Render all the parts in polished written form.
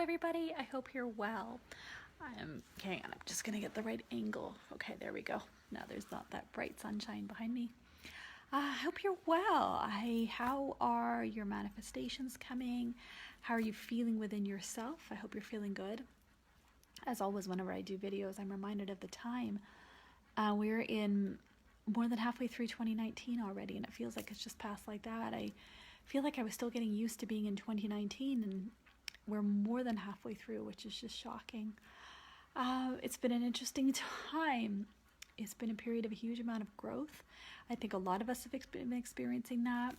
everybody, I hope you're well. Hang on, I'm just gonna get the right angle. Okay, there we go. Now there's not that bright sunshine behind me. I hope you're well. How are your manifestations coming? How are you feeling within yourself? I hope you're feeling good. As always, whenever I do videos, I'm reminded of the time. We're in more than halfway through 2019 already, and it feels like it's just passed like that. I feel like I was still getting used to being in 2019, and we're more than halfway through, which is just shocking. It's been an interesting time. It's been a period of a huge amount of growth. I think a lot of us have been experiencing that.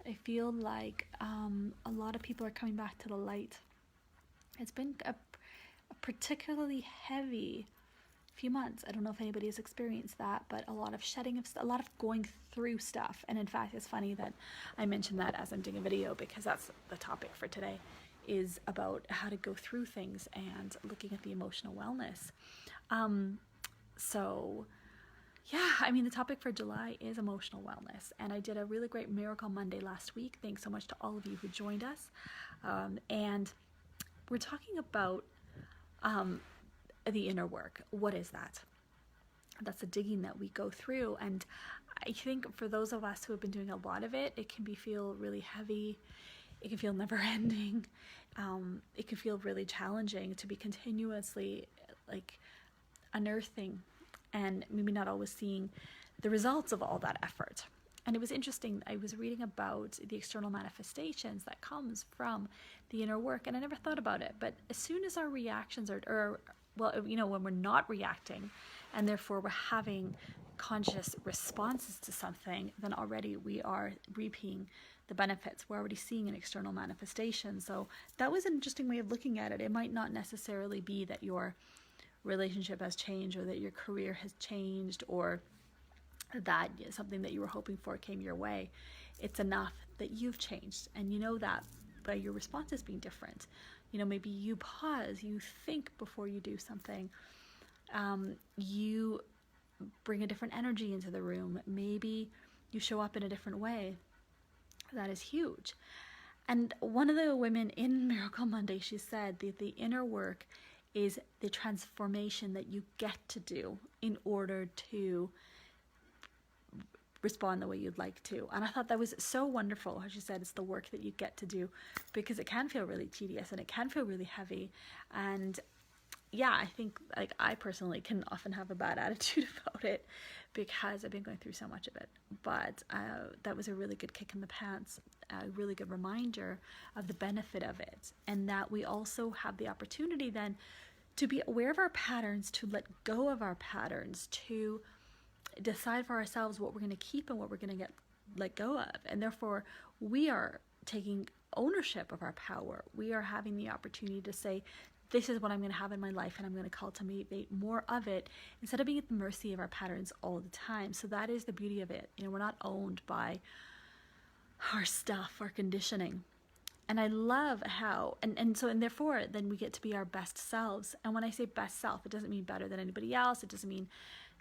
I feel like a lot of people are coming back to the light. It's been a particularly heavy few months. I don't know if anybody has experienced that, but a lot of shedding of a lot of going through stuff. And in fact, it's funny that I mentioned that as I'm doing a video, because that's the topic for today, is about how to go through things and looking at the emotional wellness. So yeah, I mean, the topic for July is emotional wellness, and I did a really great Miracle Monday last week. Thanks so much to all of you who joined us. And we're talking about the inner work. What is that? That's the digging that we go through. And I think for those of us who have been doing a lot of it, it can feel really heavy. It can feel never ending. It can feel really challenging to be continuously unearthing and maybe not always seeing the results of all that effort. And it was interesting. I was reading about the external manifestations that comes from the inner work, and I never thought about it. But as soon as our reactions when we're not reacting, and therefore we're having conscious responses to something, then already we are reaping the benefits. We're already seeing an external manifestation. So that was an interesting way of looking at it. It might not necessarily be that your relationship has changed, or that your career has changed, or that something that you were hoping for came your way. It's enough that you've changed, and you know that by your responses being different. Maybe you pause, you think before you do something. You bring a different energy into the room. Maybe you show up in a different way. That is huge. And one of the women in Miracle Monday, she said that the inner work is the transformation that you get to do in order to respond the way you'd like to. And I thought that was so wonderful how she said it's the work that you get to do, because it can feel really tedious and it can feel really heavy. And yeah, I think I personally can often have a bad attitude about it because I've been going through so much of it. But that was a really good kick in the pants, a really good reminder of the benefit of it, and that we also have the opportunity then to be aware of our patterns, to let go of our patterns, to decide for ourselves what we're going to keep and what we're going to let go of. And therefore we are taking ownership of our power. We are having the opportunity to say, this is what I'm going to have in my life, and I'm going to cultivate more of it, instead of being at the mercy of our patterns all the time. So that is the beauty of it. We're not owned by our stuff, our conditioning. And I love how, and therefore then we get to be our best selves. And when I say best self, it doesn't mean better than anybody else. It doesn't mean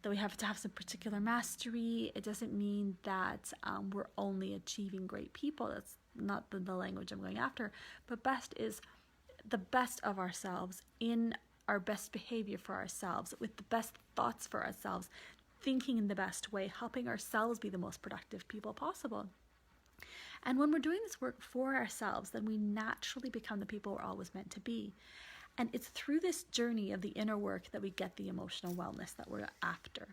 that we have to have some particular mastery. It doesn't mean that we're only achieving great people. That's not the language I'm going after. But best is the best of ourselves, in our best behavior for ourselves, with the best thoughts for ourselves, thinking in the best way, helping ourselves be the most productive people possible. And when we're doing this work for ourselves, then we naturally become the people we're always meant to be. And it's through this journey of the inner work that we get the emotional wellness that we're after.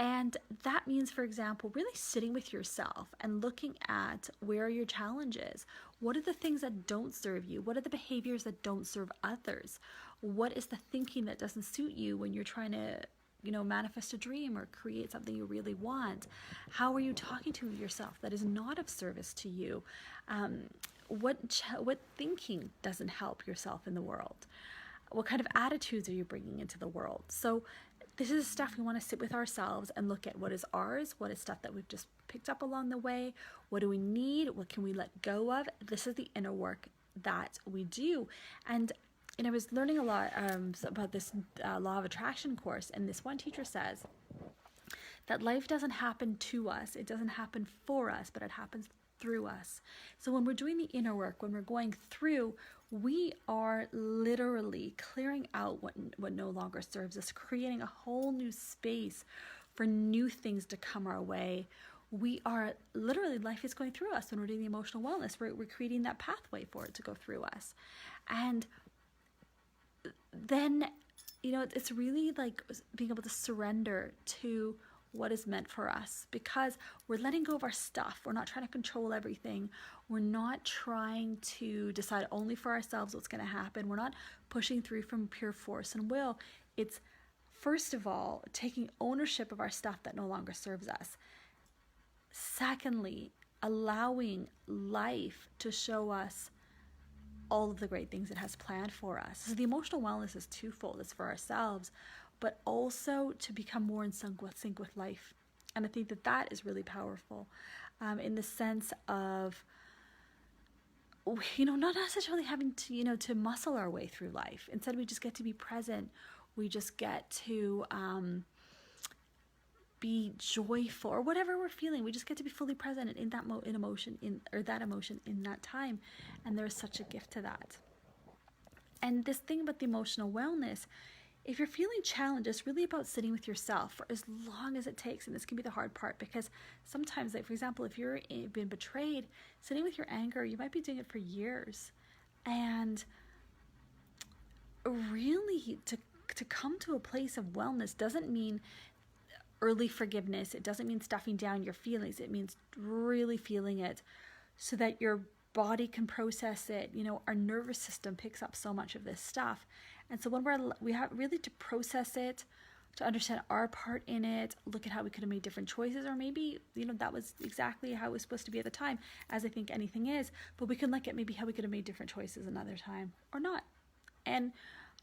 And that means, for example, really sitting with yourself and looking at where are your challenges. What are the things that don't serve you? What are the behaviors that don't serve others? What is the thinking that doesn't suit you when you're trying to manifest a dream or create something you really want? How are you talking to yourself that is not of service to you? What thinking doesn't help yourself in the world? What kind of attitudes are you bringing into the world? So this is stuff we want to sit with ourselves and look at what is ours, what is stuff that we've just picked up along the way, what do we need, what can we let go of? This is the inner work that we do. And I was learning a lot about this law of attraction course, and this one teacher says that life doesn't happen to us, it doesn't happen for us, but it happens through us. So when we're doing the inner work, when we're going through, we are literally clearing out what no longer serves us, creating a whole new space for new things to come our way. We are literally, life is going through us when we're doing the emotional wellness. We're creating that pathway for it to go through us. And then, it's really like being able to surrender to what is meant for us, because we're letting go of our stuff. We're not trying to control everything. We're not trying to decide only for ourselves what's going to happen. We're not pushing through from pure force and will. It's, first of all, taking ownership of our stuff that no longer serves us. Secondly, allowing life to show us all of the great things it has planned for us. So the emotional wellness is twofold. It's for ourselves, but also to become more in sync with life. And I think that is really powerful, in the sense of, not necessarily having to, to muscle our way through life. Instead, we just get to be present. We just get to be joyful, or whatever we're feeling. We just get to be fully present in that emotion in that time. And there is such a gift to that. And this thing about the emotional wellness, if you're feeling challenged, it's really about sitting with yourself for as long as it takes. And this can be the hard part, because sometimes, like, for example, if you're been betrayed, sitting with your anger, you might be doing it for years. And really, to come to a place of wellness doesn't mean early forgiveness. It doesn't mean stuffing down your feelings. It means really feeling it so that your body can process it. Our nervous system picks up so much of this stuff. And so when we have really to process it, to understand our part in it, look at how we could have made different choices, or maybe, that was exactly how it was supposed to be at the time, as I think anything is, but we can look at maybe how we could have made different choices another time or not. And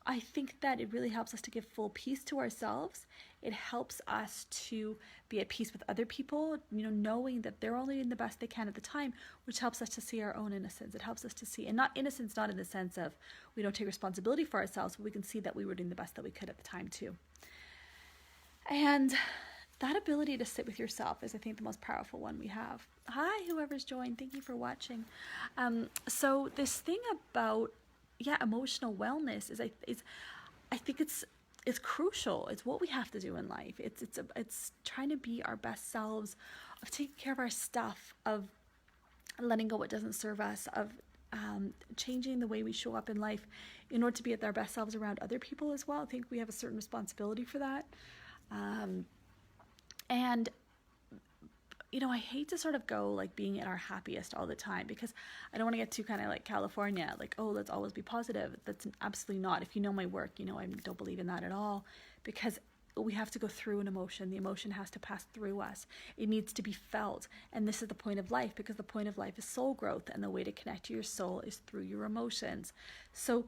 I think that it really helps us to give full peace to ourselves. It helps us to be at peace with other people, knowing that they're only doing the best they can at the time, which helps us to see our own innocence. It helps us to see, and not innocence, not in the sense of we don't take responsibility for ourselves, but we can see that we were doing the best that we could at the time too. And that ability to sit with yourself is, I think, the most powerful one we have. Hi, whoever's joined. Thank you for watching. So this thing about emotional wellness is, I think it's crucial. It's what we have to do in life. It's trying to be our best selves, of taking care of our stuff, of letting go what doesn't serve us, of changing the way we show up in life in order to be at our best selves around other people as well. I think we have a certain responsibility for that. And I hate to sort of go like being at our happiest all the time, because I don't want to get too kind of like California, like, oh, let's always be positive. That's absolutely not. If you know my work, I don't believe in that at all, because we have to go through an emotion. The emotion has to pass through us. It needs to be felt. And this is the point of life, because the point of life is soul growth. And the way to connect to your soul is through your emotions. So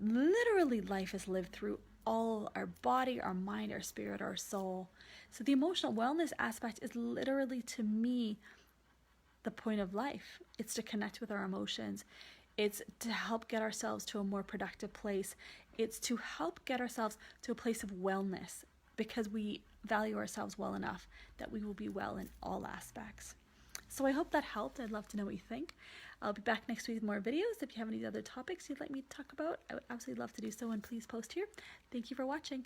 literally life is lived through all our body, our mind, our spirit, our soul. So the emotional wellness aspect is literally, to me, the point of life. It's to connect with our emotions. It's to help get ourselves to a more productive place. It's to help get ourselves to a place of wellness, because we value ourselves well enough that we will be well in all aspects. So I hope that helped. I'd love to know what you think. I'll be back next week with more videos. If you have any other topics you'd like me to talk about, I would absolutely love to do so, and please post here. Thank you for watching.